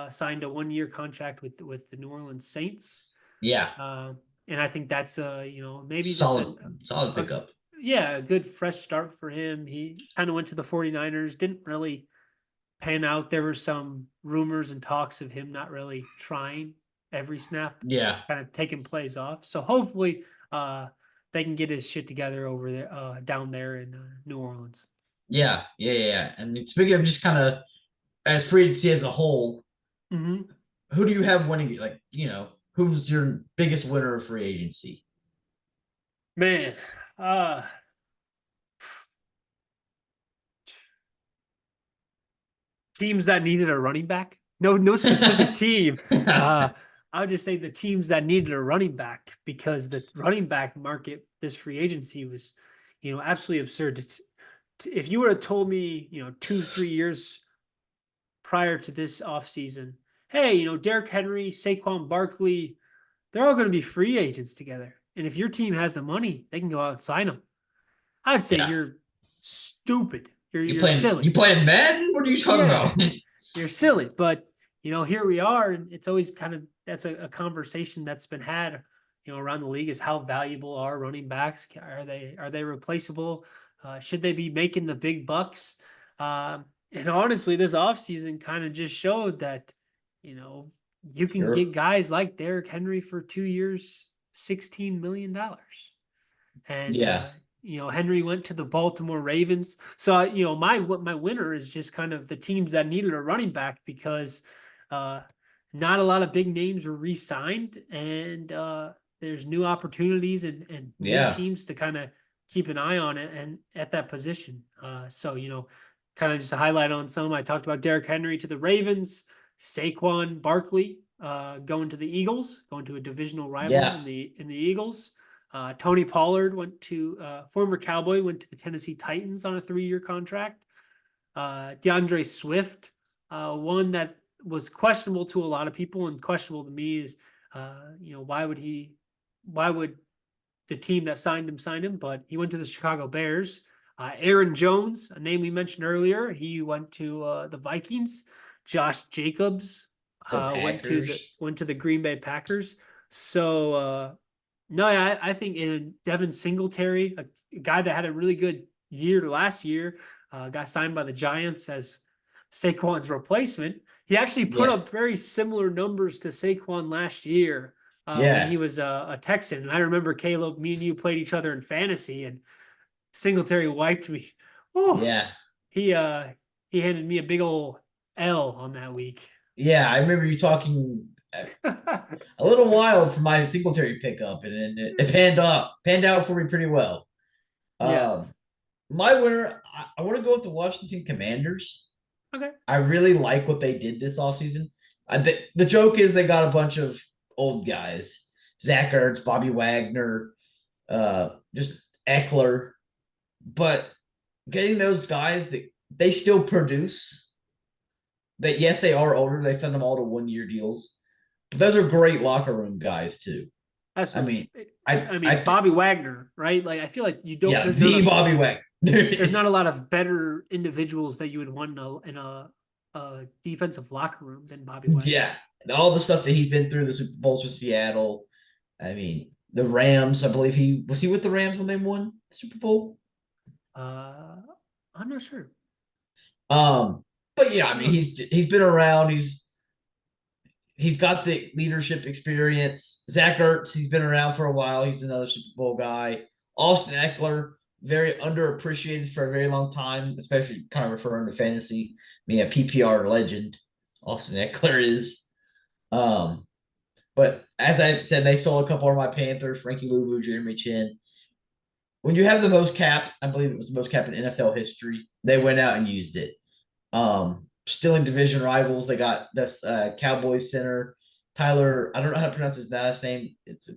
signed a 1-year contract with the New Orleans Saints.
yeah.
Uh, and I think that's maybe just
Solid
a
pickup.
yeah, a good fresh start for him. He kind of went to the 49ers, didn't really pan out. There were some rumors and talks of him not really trying every snap,
Yeah,
kind of taking plays off. So hopefully they can get his shit together over there down there in New Orleans.
yeah. I mean, speaking of just kind of as free agency as a whole,
Mm-hmm.
who do you have winning? Like, who's your biggest winner of free agency?
Man, uh teams that needed a running back. No specific team. I would just say the teams that needed a running back because the running back market this free agency was, absolutely absurd. If you would have told me, 2-3 years prior to this offseason, hey, Derrick Henry, Saquon Barkley, they're all going to be free agents together. And if your team has the money, they can go out and sign them. I'd say
Yeah.
you're stupid. You're
You
silly.
playing Madden? What are you talking
Yeah,
about?
you're silly. But here we are, and it's always kind of that's a conversation that's been had, around the league is how valuable are running backs? Are they replaceable? Should they be making the big bucks? And honestly, this offseason kind of just showed that, you can
Sure.
get guys like Derrick Henry for 2 years, $16 million. And
Yeah.
Henry went to the Baltimore Ravens. So my winner is just kind of the teams that needed a running back because not a lot of big names were re-signed, and there's new opportunities and new
Yeah.
teams to kind of keep an eye on it and at that position. So kind of just a highlight on some. I talked about Derrick Henry to the Ravens, Saquon Barkley going to the Eagles, going to a divisional rival
Yeah.
in the Eagles. Tony Pollard former Cowboy, went to the Tennessee Titans on a 3-year contract. DeAndre Swift, one that was questionable to a lot of people and questionable to me is, why would the team that signed him sign him? But he went to the Chicago Bears. Aaron Jones, a name we mentioned earlier, he went to the Vikings. Josh Jacobs
The
went to
Packers.
the Green Bay Packers. So no, I think in Devin Singletary, a guy that had a really good year last year, got signed by the Giants as Saquon's replacement. He actually put
Yeah.
up very similar numbers to Saquon last year when
Yeah.
he was a Texan. And I remember, Caleb, me and you played each other in fantasy, and Singletary wiped me. Oh,
Yeah.
he he handed me a big old L on that week.
Yeah. I remember you talking a little wild for my Singletary pickup, and then it panned out for me pretty well.
Yes.
My winner, I want to go with the Washington Commanders.
Okay.
I really like what they did this offseason. The joke is they got a bunch of old guys. Zach Ertz, Bobby Wagner, just Eckler. But getting those guys that they still produce. That yes, they are older. They send them all to 1-year deals. But those are great locker room guys too. I
Absolutely.
mean, I
Bobby Wagner, right? Like I feel like you don't.
yeah, the Bobby Wagner.
There's not a lot of better individuals that you would want in a defensive locker room than Bobby Wagner.
Yeah, all the stuff that he's been through the Super Bowls with Seattle. I mean, the Rams. I believe he was with the Rams when they won the Super Bowl.
I'm not sure.
But yeah, I mean, he's been around. He's got the leadership experience. Zach Ertz, he's been around for a while. He's another Super Bowl guy. Austin Eckler, very underappreciated for a very long time, especially kind of referring to fantasy. I mean, a PPR legend, Austin Eckler is. But as I said, they stole a couple of my Panthers, Frankie Louvu, Jeremy Chin. When you have the most cap, I believe it was the most cap in NFL history, they went out and used it. Still in division rivals, they got this Cowboys center, Tyler. I don't know how to pronounce his last name. It's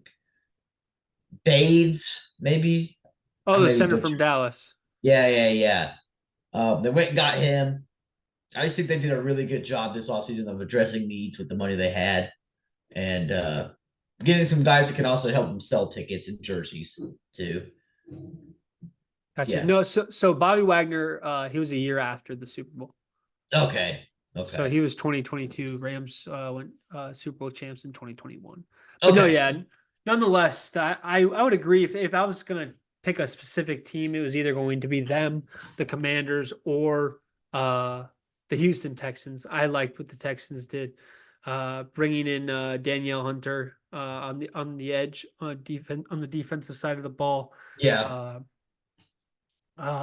Bades, maybe.
Oh,
I
the
may be
center from
butchering.
Dallas.
Yeah. They went and got him. I just think they did a really good job this offseason of addressing needs with the money they had and getting some guys that can also help them sell tickets and jerseys too.
Gotcha.
Yeah.
No, so Bobby Wagner, he was a year after the Super Bowl.
Okay.
So he was 2022. Rams went Super Bowl champs in 2021. But no,
Okay.
yeah. Nonetheless, I would agree if I was gonna pick a specific team, it was either going to be them, the Commanders, or the Houston Texans. I liked what the Texans did, bringing in Danielle Hunter on the edge on the defensive side of the ball.
Yeah.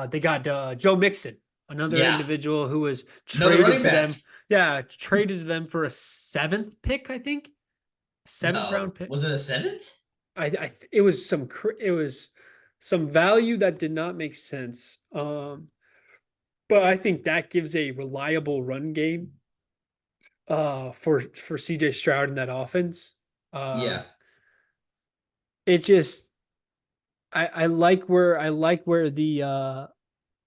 They got Joe Mixon, another
Yeah.
individual who was
Another
traded
running
to
back.
them. Yeah, traded to them for a 7th pick, I think. Seventh
No.
round pick.
Was it a 7th?
It was some value that did not make sense. But I think that gives a reliable run game for CJ Stroud in that offense.
Yeah,
It just I like where the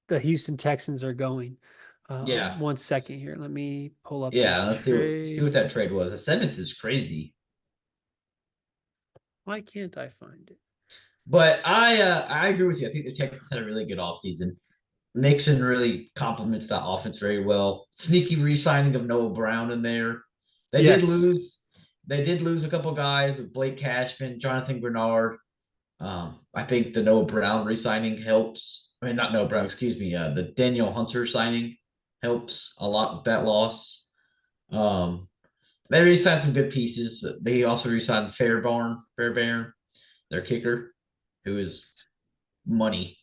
Houston Texans are going.
yeah,
1 second here. Let me pull up this
yeah. Let's see what
trade.
that trade was. The seventh is crazy.
Why can't I find it?
But I agree with you. I think the Texans had a really good offseason. Mixon really complements that offense very well. Sneaky re-signing of Noah Brown in there. They did
Yes.
lose. They did lose a couple guys with Blake Cashman, Jonathan Bernard. I think the Noah Brown re-signing helps. I mean, not Noah Brown, excuse me. The Daniel Hunter signing helps a lot with that loss. Um, they re-signed some good pieces. They also re-signed Fairbairn, their kicker, who is money.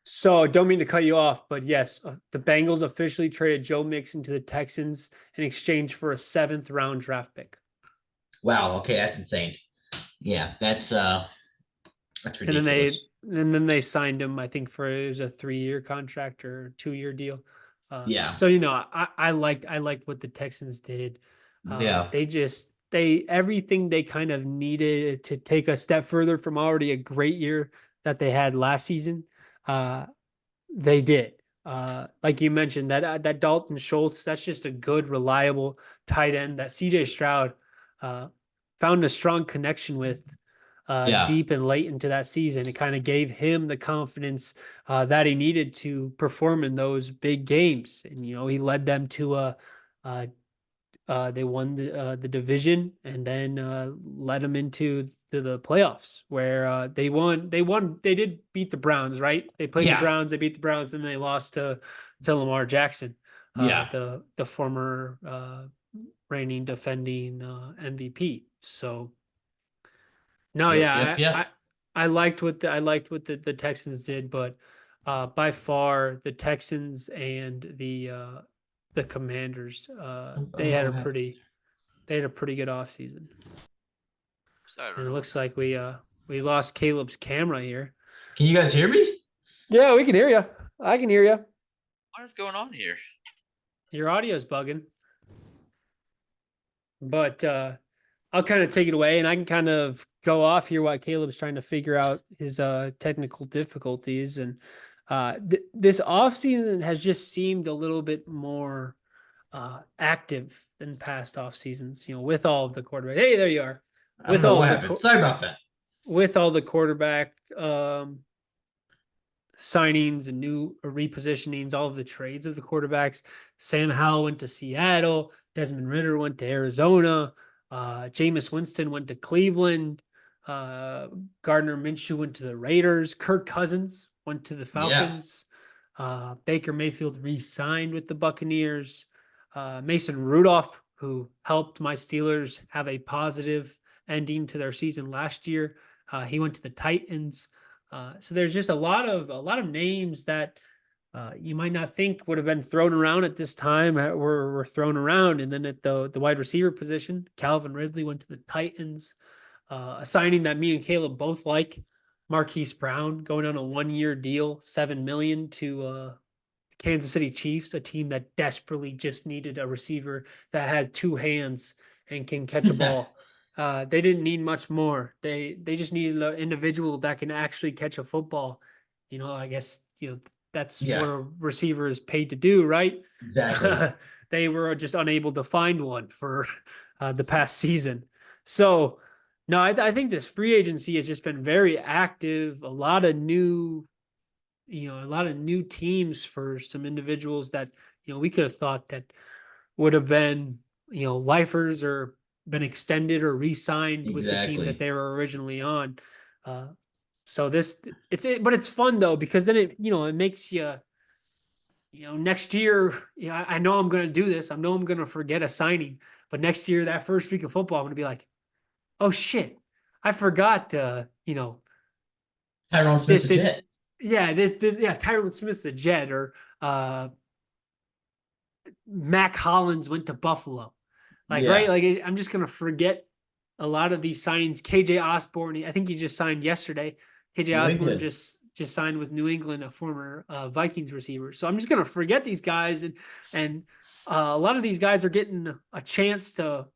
So don't mean to cut you off, but yes, the Bengals officially traded Joe Mixon to the Texans in exchange for a 7th round draft pick.
Wow, okay, that's insane. Yeah, that's
And then they
ridiculous.
and then they signed him, I think, for it was a 3-year contract or 2-year deal.
Yeah,
So I liked what the Texans did.
yeah,
They everything they kind of needed to take a step further from already a great year that they had last season. Uh, they did. Like you mentioned, that Dalton Schultz, that's just a good, reliable tight end that CJ Stroud uh, found a strong connection with
yeah,
deep and late into that season. It kind of gave him the confidence that he needed to perform in those big games. And he led them to a they won the division and then led them into the playoffs where they did beat the Browns, right? They played the
yeah,
Browns, they beat the Browns, then they lost to Lamar Jackson,
yeah.
the former reigning defending MVP. So no,
Yep, yep,
yeah, I
yep.
I, I liked what the Texans did, but by far the Texans and the Commanders they had
What
a
happened?
pretty good offseason.
So I don't
And it
know what
looks like
happened.
we lost Caleb's camera here.
Can you guys hear me?
Yeah, we can hear you. I can hear you.
What is going on here?
Your audio's bugging. But I'll kind of take it away and I can kind of go off here while Caleb's trying to figure out his technical difficulties. And this off season has just seemed a little bit more active than past off seasons, with all of the quarterback. Hey, there you are.
I don't
With
know
all
what
of the
happened. Sorry about that.
with all the quarterback signings and new repositionings, all of the trades of the quarterbacks. Sam Howell went to Seattle. Desmond Ritter went to Arizona. Jameis Winston went to Cleveland. Gardner Minshew went to the Raiders. Kirk Cousins went to the
Yeah,
Falcons. Baker Mayfield re-signed with the Buccaneers. Mason Rudolph, who helped my Steelers have a positive ending to their season last year, he went to the Titans. So there's just a lot of names that you might not think would have been thrown around at this time were thrown around. And then at the wide receiver position, Calvin Ridley went to the Titans, a signing that me and Caleb both like. Marquise Brown going on a 1-year deal, 7 million to Kansas City Chiefs, a team that desperately just needed a receiver that had two hands and can catch a ball. They didn't need much more. They just needed an individual that can actually catch a football. I guess that's
yeah,
what a receiver is paid to do, right?
exactly.
They were just unable to find one for the past season. So, no, I think this free agency has just been very active. A lot of new teams for some individuals that we could have thought that would have been lifers or been extended or re-signed with the team that
Exactly.
they were originally on. uh so but it's fun though, because then it makes next year, I know I'm going to do this, I know I'm going to forget a signing, but next year, that first week of football, I'm going to be like, oh shit, I forgot
Tyrone Smith's a
this
jet.
Tyron Smith's a Jet, or uh Mac Hollins went to Buffalo. Like, right?
Yeah.
Like, I'm just gonna forget a lot of these signings. KJ Osborne, I think he just signed yesterday. KJ
New
Osborne
England.
just just signed with New England, a former Vikings receiver. So I'm just going to forget these guys, and a lot of these guys are getting a chance to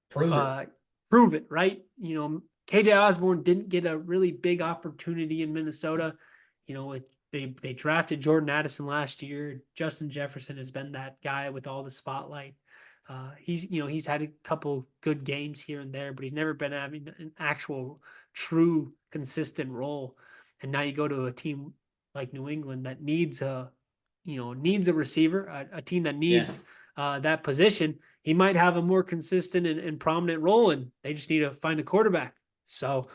prove it, right? KJ Osborne didn't get a really big opportunity in Minnesota. They drafted Jordan Addison last year. Justin Jefferson has been that guy with all the spotlight. He's had a couple good games here and there, but he's never been having an actual true consistent role. And now you go to a team like New England that needs a receiver, a team that needs that position. He might have a more consistent and prominent role, and they just need to find a quarterback. So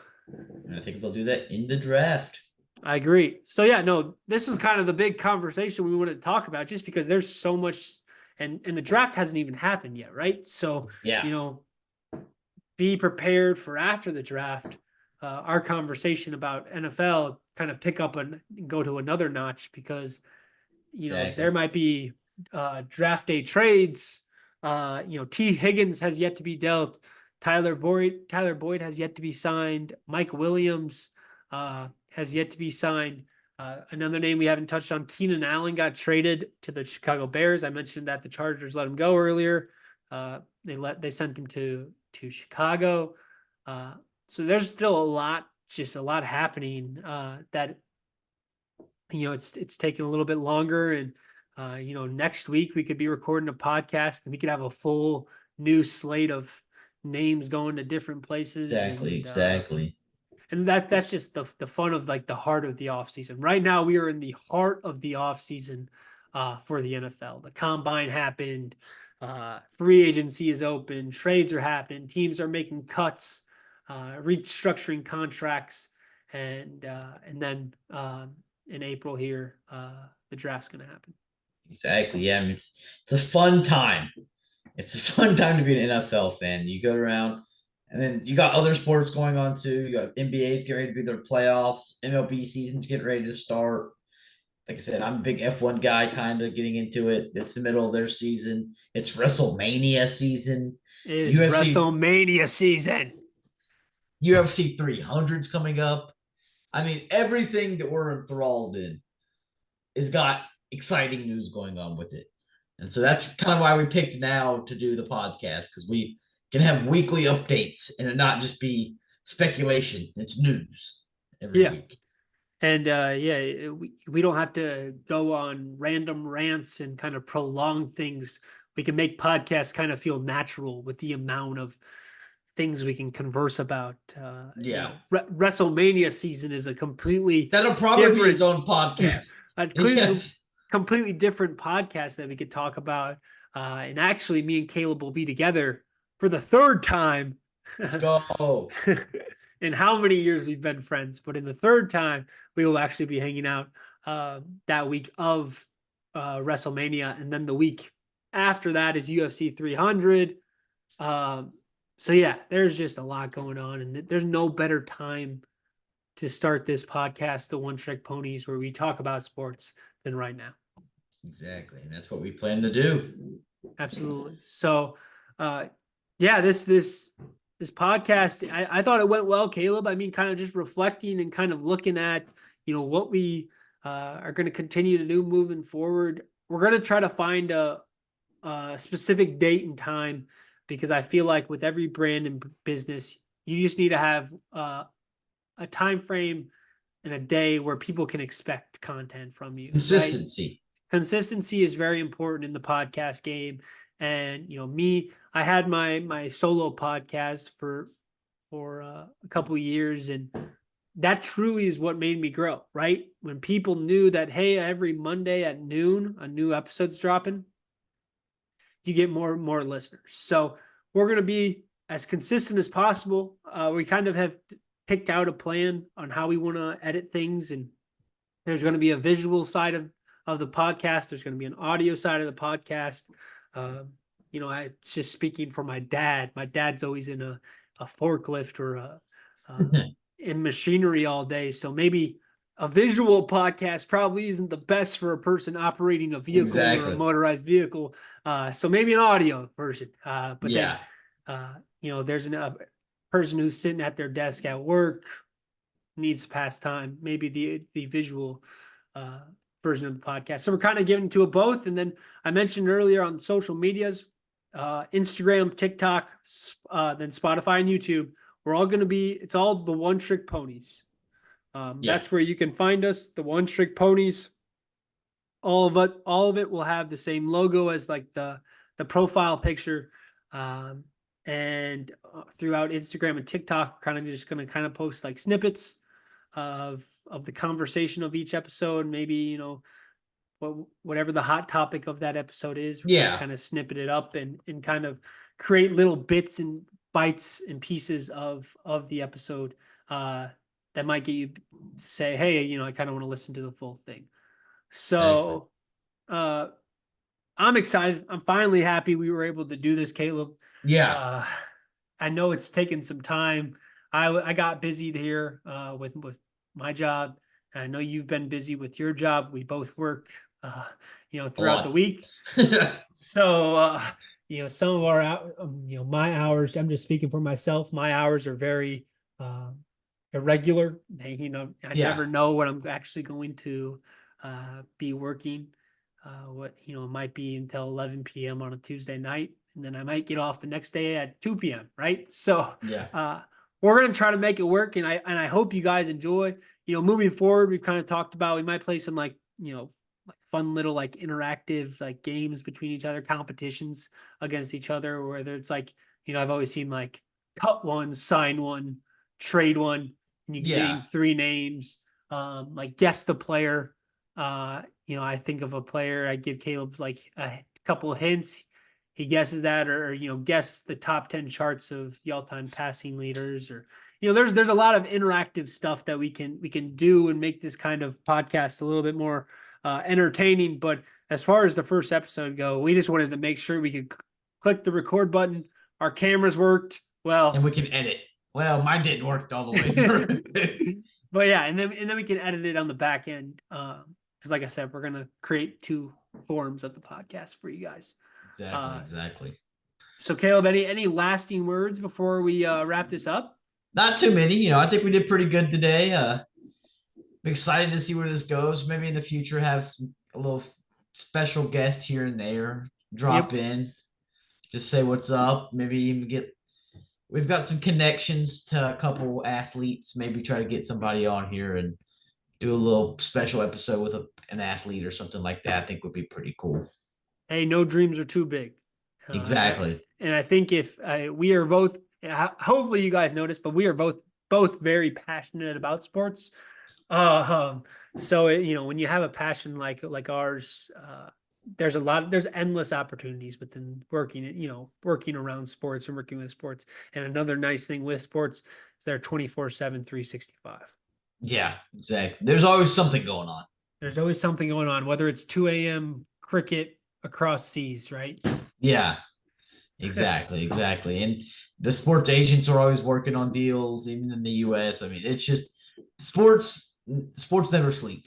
I think they'll do that in the draft.
I agree. So yeah, no, this was kind of the big conversation we wanted to talk about, just because there's so much, and the draft hasn't even happened yet, right? So be prepared for after the draft. Our conversation about NFL kind of pick up and go to another notch, because there might be draft day trades. T. Higgins has yet to be dealt. Tyler Boyd has yet to be signed. Mike Williams has yet to be signed. Another name we haven't touched on, Keenan Allen, got traded to the Chicago Bears. I mentioned that the Chargers let him go earlier. They sent him to Chicago. So there's still a lot happening that it's taking a little bit longer. And next week we could be recording a podcast and we could have a full new slate of names going to different places.
Exactly.
And that's just the fun of like the heart of the off season. Right now we are in the heart of the off season for the NFL. The combine happened, free agency is open, trades are happening, teams are making cuts, restructuring contracts, and then in April here, the draft's going to happen.
Exactly. Yeah, I mean, it's a fun time. It's a fun time to be an NFL fan. You go around, and then you got other sports going on too. You got NBA's getting ready to be their playoffs. MLB season's getting ready to start. Like I said, I'm a big F1 guy, kind of getting into it. It's the middle of their season. It's WrestleMania season.
It is WrestleMania season.
UFC 300's coming up. I mean, everything that we're enthralled in has got exciting news going on with it. And so that's kind of why we picked now to do the podcast, because we can have weekly updates and it not just be speculation. It's news every week.
And we don't have to go on random rants and kind of prolong things. We can make podcasts kind of feel natural with the amount of things we can converse about. WrestleMania season is a completely
that'll probably be its own podcast.
Completely different podcast that we could talk about. And actually, me and Caleb will be together for the third time.
Let's go.
In how many years we've been friends, but in the third time, we will actually be hanging out that week of WrestleMania, and then the week after that is UFC 300. So yeah, there's just a lot going on, and there's no better time to start this podcast, the One Trick Ponies, where we talk about sports, than right now.
Exactly, and that's what we plan to do.
Absolutely. So, this podcast, I thought it went well, Caleb. I mean, kind of just reflecting and kind of looking at, what we are going to continue to do moving forward. We're going to try to find a specific date and time, because I feel like with every brand and business, you just need to have a time frame and a day where people can expect content from you.
Consistency.
Right? Consistency is very important in the podcast game. And, I had my solo podcast for a couple of years, and that truly is what made me grow, right? When people knew that, hey, every Monday at noon, a new episode's dropping, you get more and more listeners. So we're going to be as consistent as possible. We kind of have picked out a plan on how we want to edit things, and there's going to be a visual side of the podcast. There's going to be an audio side of the podcast. It's just speaking for my dad. My dad's always in a forklift or in machinery all day. So maybe a visual podcast probably isn't the best for a person operating a vehicle or a motorized vehicle. So maybe an audio version. Then, there's a person who's sitting at their desk at work, needs to pass time, maybe the visual version of the podcast. So we're kind of giving to it both. And then I mentioned earlier on social medias, Instagram, TikTok, then Spotify and YouTube. We're all going to be, it's all the One Trick Ponies. That's where you can find us, the One Trick Ponies. All of it will have the same logo as like the profile picture. And throughout Instagram and TikTok, kind of just going to kind of post like snippets of the conversation of each episode. Maybe, you know, whatever the hot topic of that episode is, we're gonna kind of snippet it up and kind of create little bits and bites and pieces of the episode that might get you to say, hey, you know, I kind of want to listen to the full thing. So I'm excited. I'm finally happy we were able to do this, Caleb.
Yeah.
I know it's taken some time. I got busy here with my job. And I know you've been busy with your job. We both work, you know, throughout the week. So, you know, some of our, you know, my hours, I'm just speaking for myself. My hours are very irregular. You know, I never know what I'm actually going to be working. What, you know, it might be until 11 p.m. on a Tuesday night. And then I might get off the next day at 2 p.m. Right. So, we're going to try to make it work. And I hope you guys enjoy, you know, moving forward. We've kind of talked about, we might play some like, you know, like fun little like interactive like games between each other, competitions against each other, whether it's like, you know, I've always seen like cut one, sign one, trade one, and you can name 3 names, like guess the player. You know, I think of a player, I give Caleb like a couple of hints. He guesses that, or, you know, guess the top 10 charts of the all-time passing leaders, or, you know, there's a lot of interactive stuff that we can do and make this kind of podcast a little bit more entertaining. But as far as the first episode go, we just wanted to make sure we could click the record button. Our cameras worked well,
and we can edit. Well, mine didn't work all the way through.
But yeah, and then we can edit it on the back end. Because like I said, we're gonna create 2 forms of the podcast for you guys.
Exactly.
So Caleb, any lasting words before we wrap this up?
Not too many. You know, I think we did pretty good today. I'm excited to see where this goes. Maybe in the future have a little special guest here and there drop in, just say what's up. Maybe even we've got some connections to a couple athletes. Maybe try to get somebody on here and do a little special episode with an athlete or something like that. I think would be pretty cool.
Hey, no dreams are too big.
Exactly.
And I think if we are both, hopefully you guys noticed, but we are both very passionate about sports. So you know, when you have a passion like ours, there's endless opportunities within working, you know, working around sports and working with sports. And another nice thing with sports is they're 24/7, 365.
Yeah, exactly. There's always something going on.
There's always something going on, whether it's 2 a.m. cricket across seas, right?
Yeah, exactly. And the sports agents are always working on deals, even in the US. I mean, it's just sports never sleep,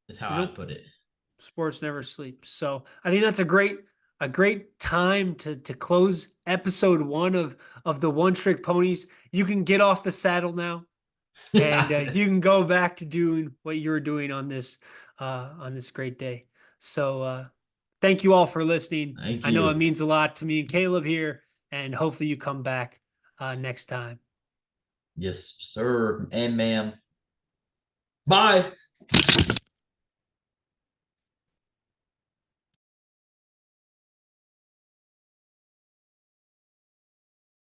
is how I put it.
Sports never sleep. So I think that's a great time to close episode 1 of the One Trick Ponies. You can get off the saddle now, and you can go back to doing what you were doing on this great day. So thank you all for listening.
Thank you.
I know it means a lot to me and Caleb here, and hopefully you come back next time.
Yes, sir and ma'am. Bye.